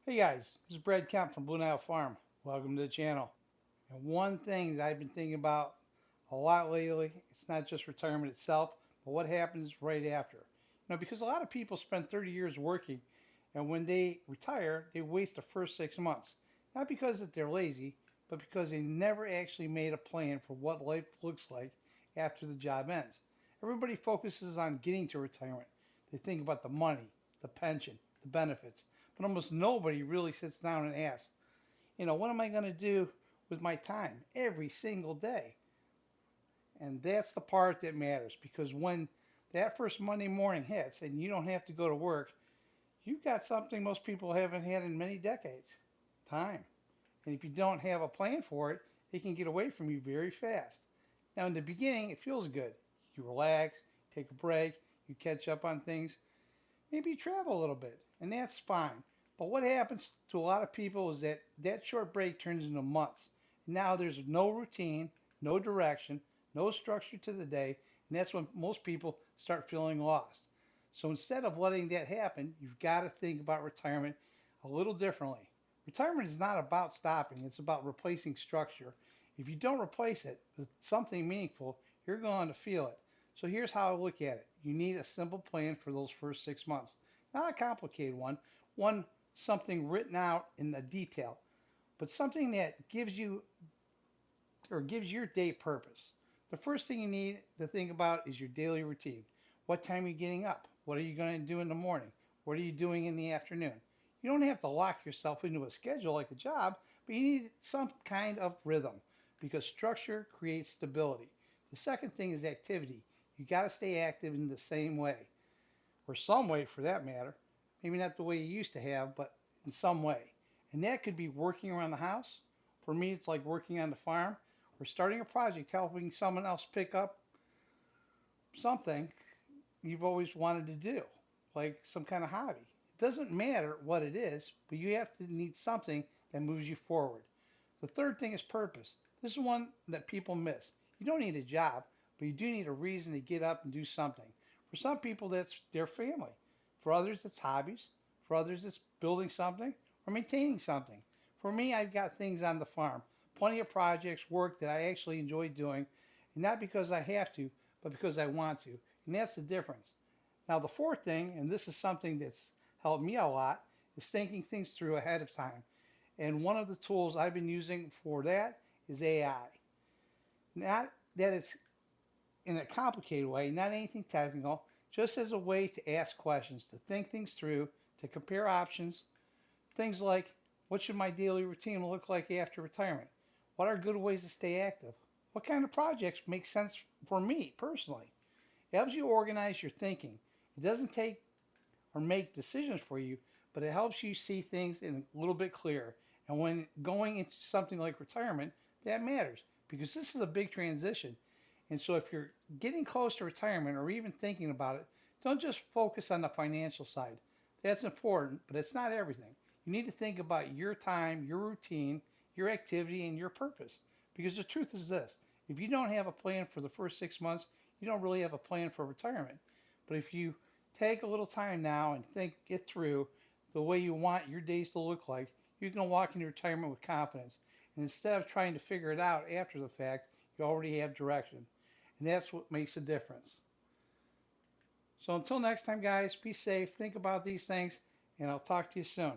Hey guys, this is Brad Kemp from Blue Nile Farm. Welcome to the channel. And one thing that I've been thinking about a lot lately, it's not just retirement itself, but what happens right after. Because a lot of people spend 30 years working, and when they retire, they waste the first 6 months. Not because that they're lazy, but because they never actually made a plan for what life looks like after the job ends. Everybody focuses on getting to retirement. They think about the money, the pension, the benefits, but almost nobody really sits down and asks, what am I going to do with my time every single day? And that's the part that matters because when that first Monday morning hits and you don't have to go to work, you've got something most people haven't had in many decades: time. And if you don't have a plan for it, it can get away from you very fast. Now, in the beginning, it feels good. You relax, take a break, you catch up on things, maybe you travel a little bit, and that's fine. But what happens to a lot of people is that that short break turns into months. Now there's no routine, no direction, no structure to the day, and that's when most people start feeling lost. So instead of letting that happen, you've got to think about retirement a little differently. Retirement is not about stopping, it's about replacing structure. If you don't replace it with something meaningful, you're going to feel it. So here's how I look at it. You need a simple plan for those first 6 months. Not a complicated one something written out in the detail, but something that gives your day purpose. The first thing you need to think about is your daily routine. What time are you getting up? What are you going to do in the morning? What are you doing in the afternoon? You don't have to lock yourself into a schedule like a job, but you need some kind of rhythm because structure creates stability. The second thing is activity. You got to stay active in the same way, or some way for that matter. Maybe not the way you used to have, but in some way. And that could be working around the house. For me, it's like working on the farm or starting a project, helping someone else pick up something you've always wanted to do, like some kind of hobby. It doesn't matter what it is, but you have to need something that moves you forward. The third thing is purpose. This is one that people miss. You don't need a job, but you do need a reason to get up and do something. For some people, that's their family. For others, it's hobbies. For others, it's building something or maintaining something. For me, I've got things on the farm, plenty of projects, work that I actually enjoy doing, and not because I have to, but because I want to. And that's the difference. Now, the fourth thing, and this is something that's helped me a lot, is thinking things through ahead of time. And one of the tools I've been using for that is AI. Not that it's in a complicated way, not anything technical, just as a way to ask questions, to think things through, to compare options. Things like, what should my daily routine look like after retirement? What are good ways to stay active? What kind of projects make sense for me personally? It helps you organize your thinking. It doesn't take or make decisions for you, but it helps you see things in a little bit clearer. And when going into something like retirement, that matters because this is a big transition. And so if you're getting close to retirement or even thinking about it, don't just focus on the financial side. That's important, but it's not everything. You need to think about your time, your routine, your activity, and your purpose. Because the truth is this: if you don't have a plan for the first 6 months, you don't really have a plan for retirement. But if you take a little time now and think it through the way you want your days to look like, you can walk into retirement with confidence. And instead of trying to figure it out after the fact, you already have direction. And that's what makes a difference. So until next time, guys, be safe, think about these things, and I'll talk to you soon.